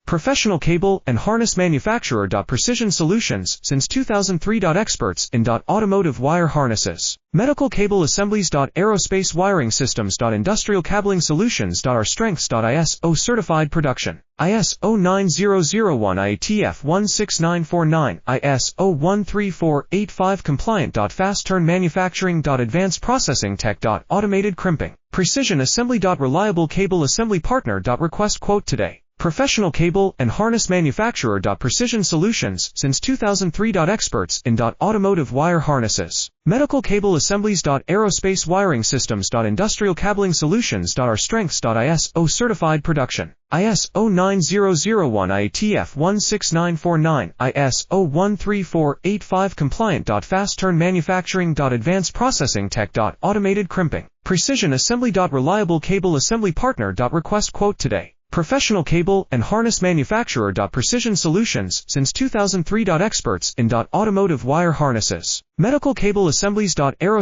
Professional cable and harness manufacturer. Precision Solutions since 2003. Experts in automotive wire harnesses, medical cable assemblies. Aerospace wiring systems. Industrial cabling solutions. Our strengths. ISO certified production. ISO 9001 IATF 16949, ISO 13485 compliant. Fast turn manufacturing. Advanced processing tech. Automated crimping. Precision assembly. Reliable cable assembly partner. Request quote today. Professional cable and harness manufacturer. Precision Solutions since 2003. Experts in automotive wire harnesses, medical cable assemblies. Aerospace wiring systems. Industrial cabling solutions. Our strengths. ISO certified production. ISO 9001 IATF 16949, ISO 13485 compliant. Fast turn manufacturing. Advanced processing tech. Automated crimping. Precision assembly. Reliable cable assembly partner. Request quote today. Professional cable and harness manufacturer. Precision Solutions since 2003. Experts in automotive wire harnesses, medical cable assemblies. Aerospace